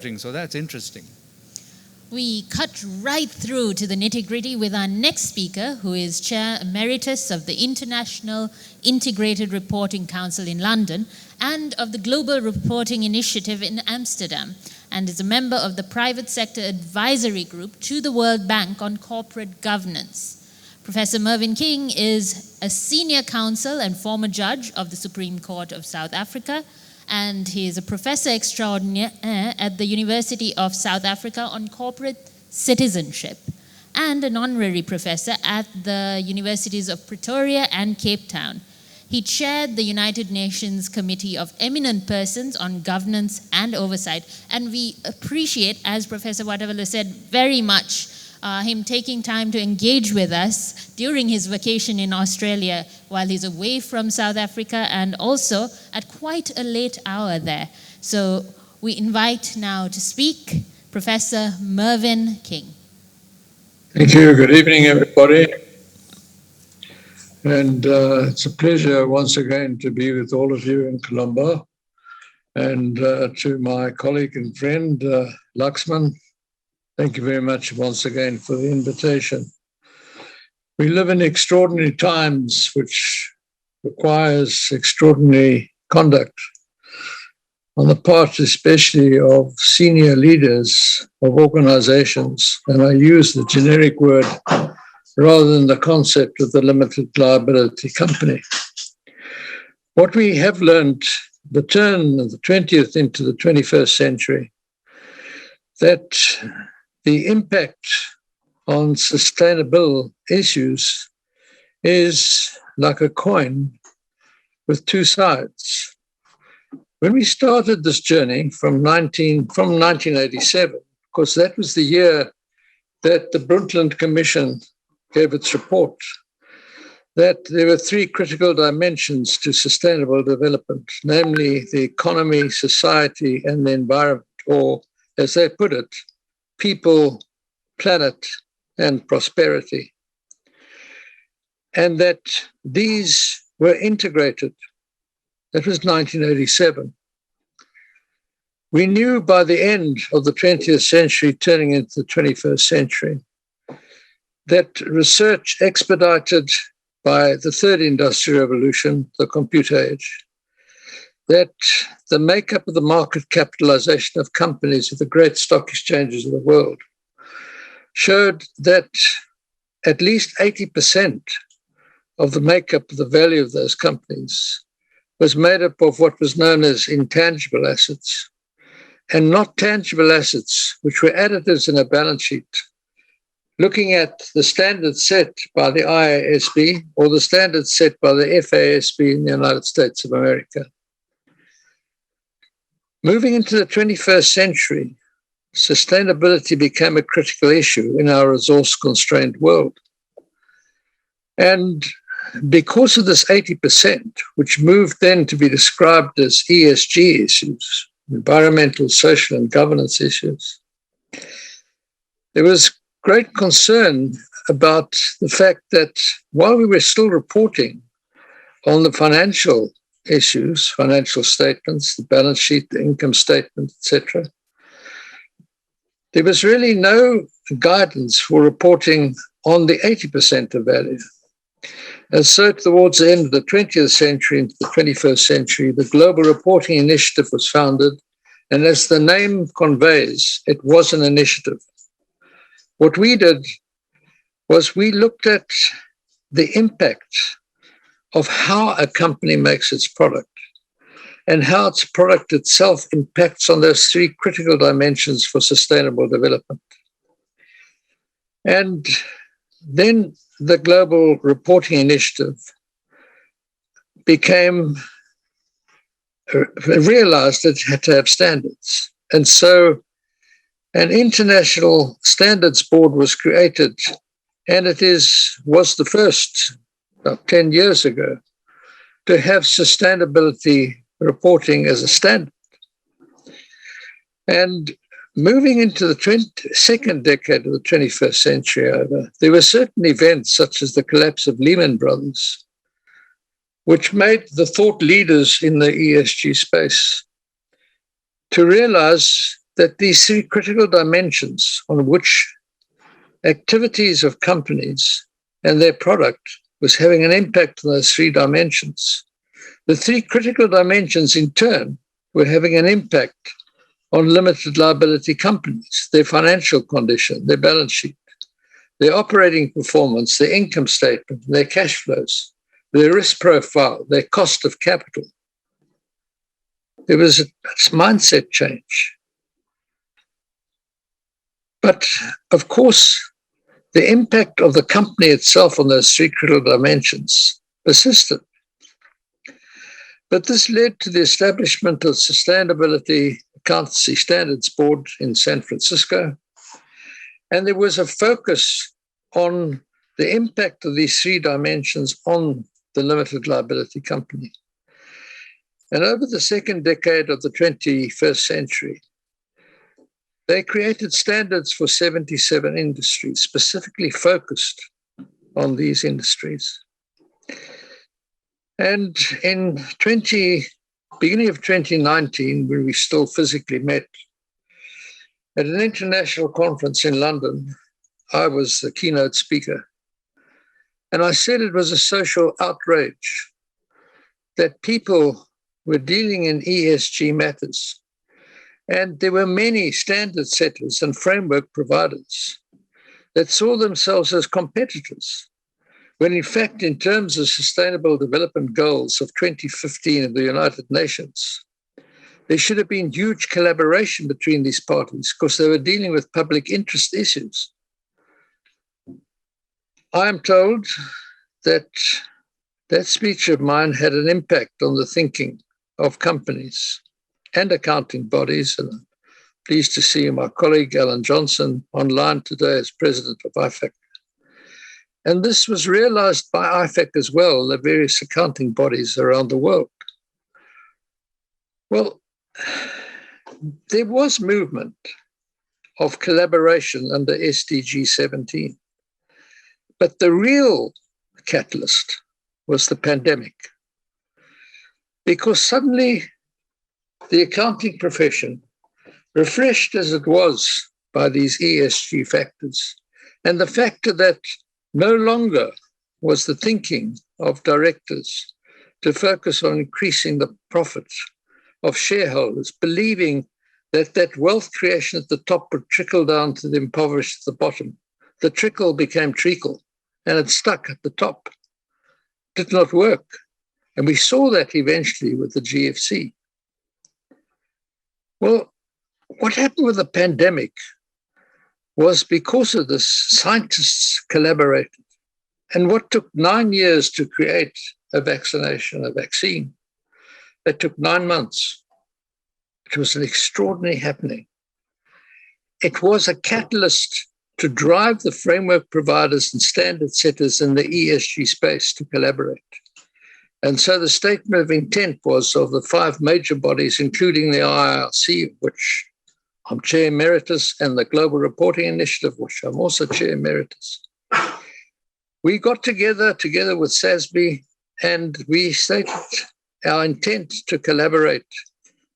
So that's interesting. We cut right through to the nitty-gritty with our next speaker, who is Chair Emeritus of the International Integrated Reporting Council in London and of the Global Reporting Initiative in Amsterdam, and is a member of the Private Sector Advisory Group to the World Bank on Corporate Governance. Professor Mervyn King is a senior counsel and former judge of the Supreme Court of South Africa, and he is a professor extraordinaire at the University of South Africa on corporate citizenship, and an honorary professor at the Universities of Pretoria and Cape Town. He chaired the United Nations Committee of Eminent Persons on Governance and Oversight, and we appreciate, as Professor Wadavalo said, very much him taking time to engage with us during his vacation in Australia while he's away from South Africa, and also at quite a late hour there. So we invite now to speak Professor Mervyn King. Thank you. Good evening, everybody. And it's a pleasure once again to be with all of you in Colombo. And to my colleague and friend, Laxman, thank you very much once again for the invitation. We live in extraordinary times, which requires extraordinary conduct on the part especially of senior leaders of organizations, and I use the generic word rather than the concept of the limited liability company. What we have learned, the turn of the 20th into the 21st century, that the impact on sustainable issues is like a coin with two sides. When we started this journey from 1987, because that was the year that the Brundtland Commission gave its report, that there were three critical dimensions to sustainable development, namely the economy, society, and the environment, or as they put it, people, planet, and prosperity. And that these were integrated. That was 1987. We knew by the end of the 20th century, turning into the 21st century, that research expedited by the third industrial revolution, the computer age, that the makeup of the market capitalization of companies of the great stock exchanges of the world showed that at least 80% of the makeup of the value of those companies was made up of what was known as intangible assets, and not tangible assets, which were additives in a balance sheet, looking at the standards set by the IIRC or the standards set by the FASB in the United States of America. Moving into the 21st century, sustainability became a critical issue in our resource-constrained world. And because of this 80%, which moved then to be described as ESG issues, environmental, social, and governance issues, there was great concern about the fact that while we were still reporting on the financial issues, financial statements, the balance sheet, the income statement, etc., there was really no guidance for reporting on the 80% of value. And so towards the end of the 20th century into the 21st century, the Global Reporting Initiative was founded. And as the name conveys, it was an initiative. What we did was we looked at the impact of how a company makes its product and how its product itself impacts on those three critical dimensions for sustainable development. And then the Global Reporting Initiative realized that it had to have standards. And so an international standards board was created, and it was the first, about 10 years ago, to have sustainability reporting as a standard. And moving into the second decade of the 21st century, however, there were certain events such as the collapse of Lehman Brothers, which made the thought leaders in the ESG space to realize that these three critical dimensions on which activities of companies and their product was having an impact on those three dimensions. The three critical dimensions, in turn, were having an impact on limited liability companies, their financial condition, their balance sheet, their operating performance, their income statement, their cash flows, their risk profile, their cost of capital. There was a mindset change. But of course, the impact of the company itself on those three critical dimensions persisted. But this led to the establishment of Sustainability Accountancy Standards Board in San Francisco. And there was a focus on the impact of these three dimensions on the limited liability company. And over the second decade of the 21st century, they created standards for 77 industries, specifically focused on these industries. And in beginning of 2019, when we still physically met, at an international conference in London, I was the keynote speaker. And I said it was a social outrage that people were dealing in ESG matters. And there were many standard setters and framework providers that saw themselves as competitors, when in fact, in terms of Sustainable Development Goals of 2015 of the United Nations, there should have been huge collaboration between these parties because they were dealing with public interest issues. I am told that that speech of mine had an impact on the thinking of companies and accounting bodies. And I'm pleased to see my colleague Alan Johnson online today as president of IFAC. And this was realized by IFAC as well, the various accounting bodies around the world. Well, there was movement of collaboration under SDG 17. But the real catalyst was the pandemic. Because suddenly the accounting profession, refreshed as it was by these ESG factors, and the factor that no longer was the thinking of directors to focus on increasing the profits of shareholders, believing that that wealth creation at the top would trickle down to the impoverished at the bottom. The trickle became treacle, and it stuck at the top. It did not work. And we saw that eventually with the GFC. Well, what happened with the pandemic was because of this, scientists collaborated. And what took 9 years to create a vaccine, it took 9 months. It was an extraordinary happening. It was a catalyst to drive the framework providers and standard setters in the ESG space to collaborate. And so the statement of intent was of the 5 major bodies, including the IIRC, which I'm Chair Emeritus, and the Global Reporting Initiative, which I'm also Chair Emeritus. We got together with SASB, and we stated our intent to collaborate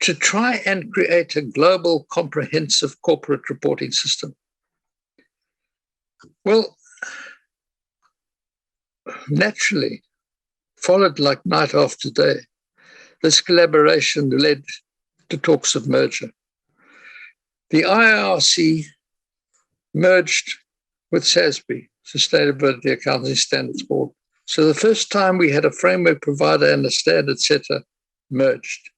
to try and create a global comprehensive corporate reporting system. Well, naturally, followed like night after day, this collaboration led to talks of merger. The IIRC merged with SASB, Sustainability Accounting Standards Board. So the first time we had a framework provider and a standard setter merged.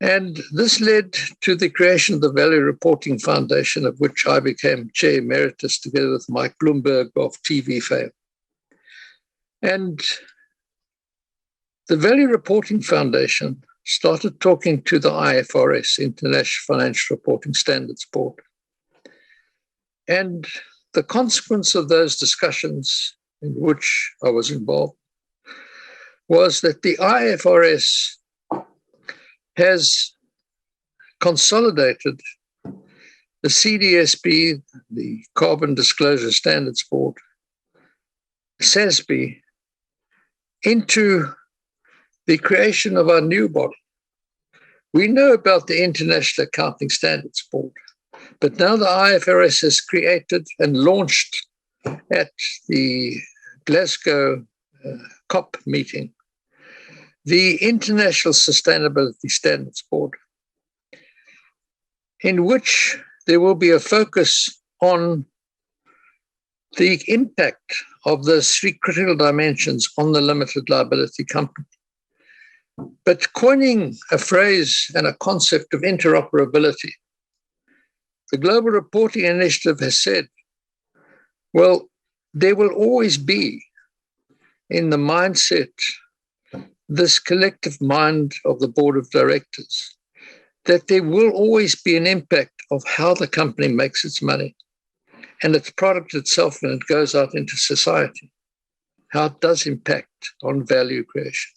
And this led to the creation of the Value Reporting Foundation, of which I became Chair Emeritus together with Mike Bloomberg of TV fame. And the Value Reporting Foundation started talking to the IFRS, International Financial Reporting Standards Board. And the consequence of those discussions, in which I was involved, was that the IFRS has consolidated the CDSB, the Carbon Disclosure Standards Board, SASB, into the creation of our new body, We know about the International Accounting Standards Board, but now the IFRS has created and launched at the Glasgow COP meeting the International Sustainability Standards Board, in which there will be a focus on the impact of those three critical dimensions on the limited liability company. But coining a phrase and a concept of interoperability, the Global Reporting Initiative has said, well, there will always be in the mindset this collective mind of the board of directors, that there will always be an impact of how the company makes its money and its product itself when it goes out into society, how it does impact on value creation.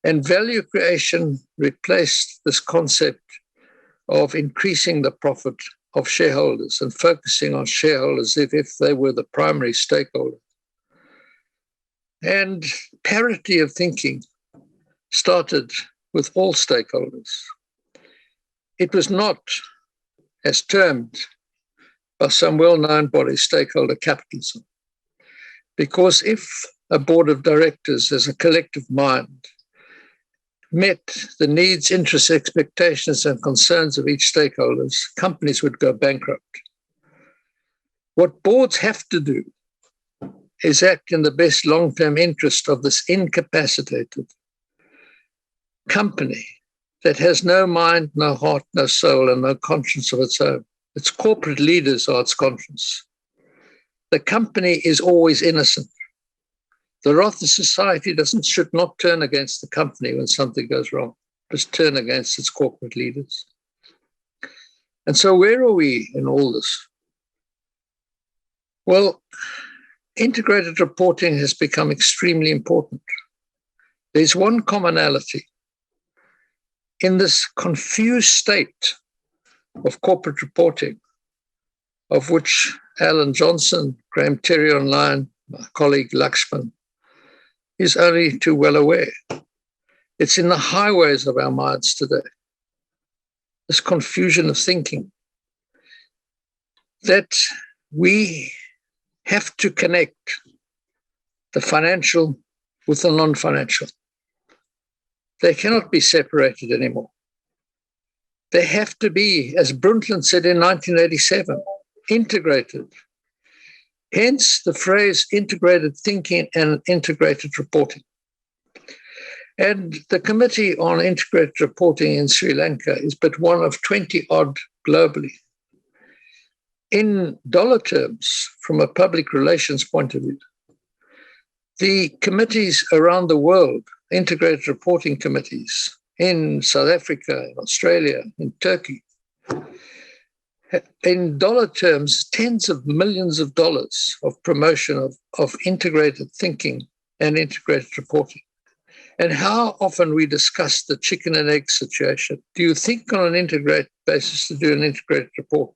And value creation replaced this concept of increasing the profit of shareholders and focusing on shareholders if they were the primary stakeholder. And parity of thinking started with all stakeholders. It was not, as termed by some well-known bodies, stakeholder capitalism. Because if a board of directors as a collective mind met the needs, interests, expectations, and concerns of each stakeholders, companies would go bankrupt. What boards have to do is act in the best long-term interest of this incapacitated company that has no mind, no heart, no soul, and no conscience of its own. Its corporate leaders are its conscience. The company is always innocent. The wrath of society should not turn against the company when something goes wrong, just turn against its corporate leaders. And so where are we in all this? Well, integrated reporting has become extremely important. There's one commonality. In this confused state of corporate reporting, of which Alan Johnson, Graham Terry online, my colleague Lakshman, is only too well aware. It's in the highways of our minds today, this confusion of thinking, that we have to connect the financial with the non-financial. They cannot be separated anymore. They have to be, as Brundtland said in 1987, integrated. Hence the phrase integrated thinking and integrated reporting. And the Committee on Integrated Reporting in Sri Lanka is but one of 20-odd globally. In dollar terms, from a public relations point of view, the committees around the world, integrated reporting committees in South Africa, in Australia, in Turkey, in dollar terms, tens of millions of dollars of promotion of integrated thinking and integrated reporting. And how often we discuss the chicken and egg situation. Do you think on an integrated basis to do an integrated report?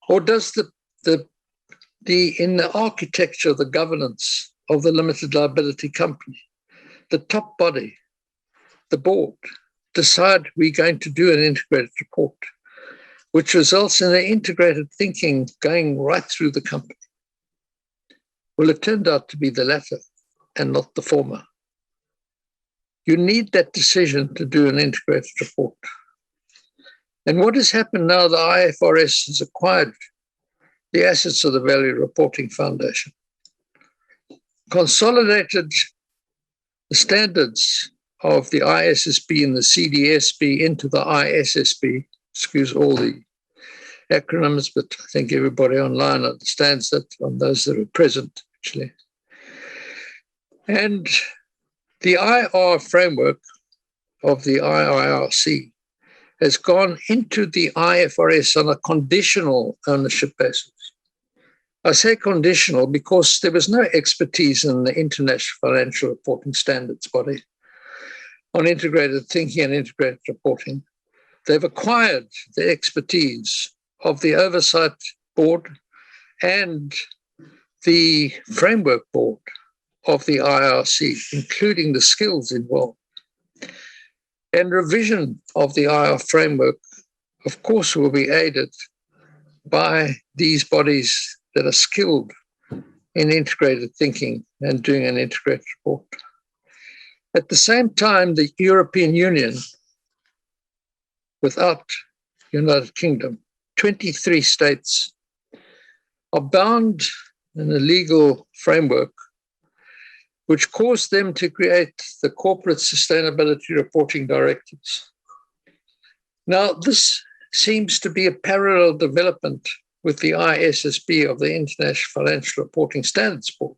Or does in the architecture of the governance of the limited liability company, the top body, the board, decide we're going to do an integrated report, which results in the integrated thinking going right through the company? Well, it turned out to be the latter and not the former. You need that decision to do an integrated report. And what has happened now, the IFRS has acquired the assets of the Value Reporting Foundation, consolidated the standards of the ISSB and the CDSB into the ISSB. Excuse all the acronyms, but I think everybody online understands that, on those that are present, actually. And the IR framework of the IIRC has gone into the IFRS on a conditional ownership basis. I say conditional because there was no expertise in the International Financial Reporting Standards body on integrated thinking and integrated reporting. They've acquired the expertise of the Oversight Board and the Framework Board of the IRC, including the skills involved. And revision of the IR framework, of course, will be aided by these bodies that are skilled in integrated thinking and doing an integrated report. At the same time, the European Union, without United Kingdom, 23 states are bound in a legal framework which caused them to create the corporate sustainability reporting directives. Now, this seems to be a parallel development with the ISSB of the International Financial Reporting Standards Board.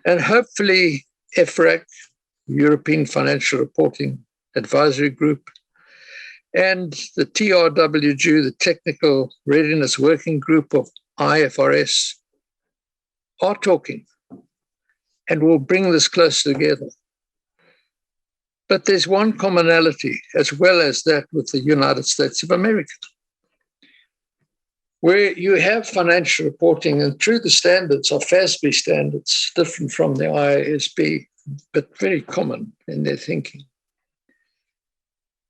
And hopefully EFRAG, European Financial Reporting Advisory Group, and the TRWG, the Technical Readiness Working Group of IFRS, are talking and will bring this closer together. But there's one commonality, as well as that with the United States of America, where you have financial reporting, and through the standards are FASB standards, different from the IASB, but very common in their thinking.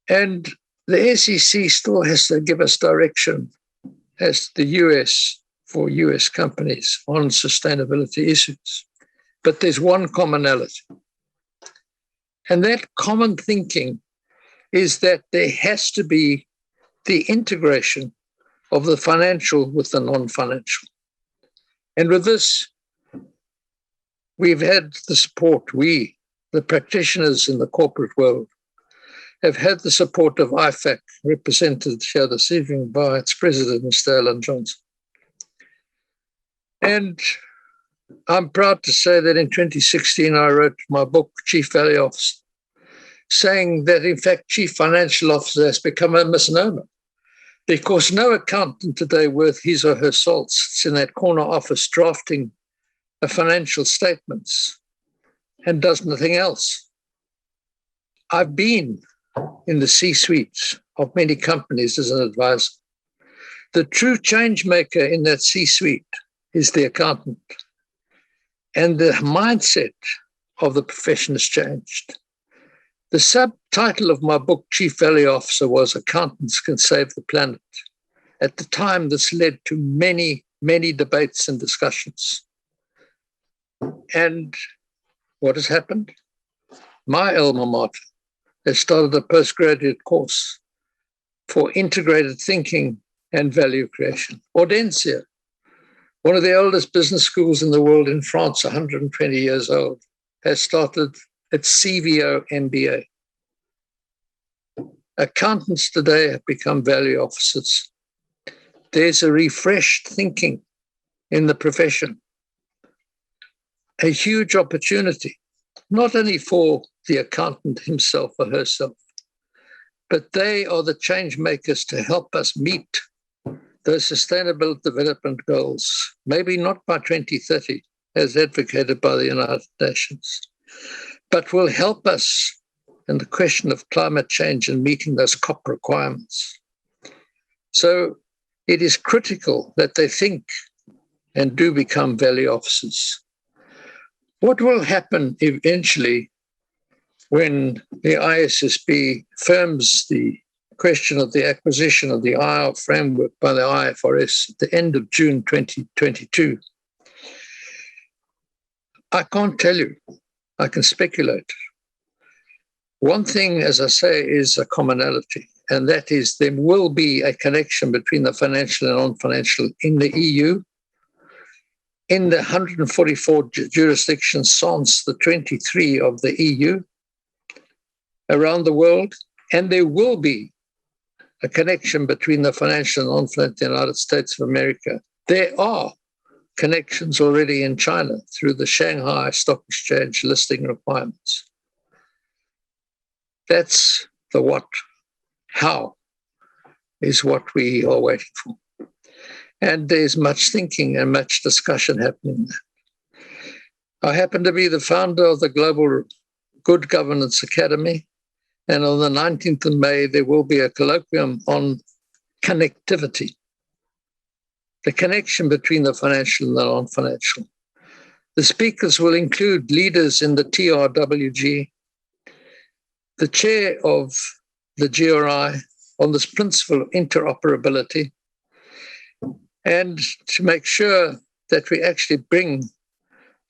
And the SEC still has to give us direction as the US for US companies on sustainability issues. But there's one commonality. And that common thinking is that there has to be the integration of the financial with the non-financial. And with this, we've had the support, we, the practitioners in the corporate world, have had the support of IFAC, represented here this evening by its president, Mr. Alan Johnson. And I'm proud to say that in 2016, I wrote my book, Chief Value Officer, saying that, in fact, Chief Financial Officer has become a misnomer because no accountant today worth his or her salt sits in that corner office drafting a financial statements and does nothing else. I've been in the C-suites of many companies as an advisor. The true change maker in that C-suite is the accountant. And the mindset of the profession has changed. The subtitle of my book, Chief Value Officer, was Accountants Can Save the Planet. At the time, this led to many, many debates and discussions. And what has happened? My alma mater has started a postgraduate course for integrated thinking and value creation. Audencia, one of the oldest business schools in the world in France, 120 years old, has started its CVO MBA. Accountants today have become value officers. There's a refreshed thinking in the profession, a huge opportunity, not only for the accountant himself or herself, but they are the change makers to help us meet those sustainable development goals, maybe not by 2030, as advocated by the United Nations, but will help us in the question of climate change and meeting those COP requirements. So it is critical that they think and do become value officers. What will happen eventually when the ISSB firms the question of the acquisition of the IR framework by the IFRS at the end of June 2022? I can't tell you. I can speculate. One thing, as I say, is a commonality, and that is there will be a connection between the financial and non-financial in the EU, in the 144 jurisdictions sans the 23 of the EU around the world, and there will be a connection between the financial and non-financial in the United States of America. There are connections already in China through the Shanghai Stock Exchange listing requirements. That's the what. How is what we are waiting for. And there's much thinking and much discussion happening there. I happen to be the founder of the Global Good Governance Academy, and on the 19th of May, there will be a colloquium on connectivity, the connection between the financial and the non-financial. The speakers will include leaders in the TRWG, the chair of the GRI on this principle of interoperability, and to make sure that we actually bring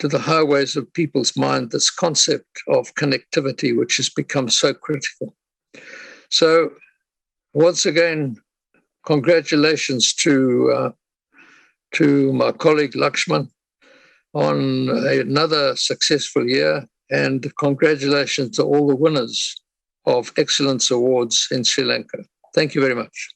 to the highways of people's mind this concept of connectivity, which has become so critical. So once again, congratulations to my colleague Lakshman on another successful year, and congratulations to all the winners of Excellence Awards in Sri Lanka. Thank you very much.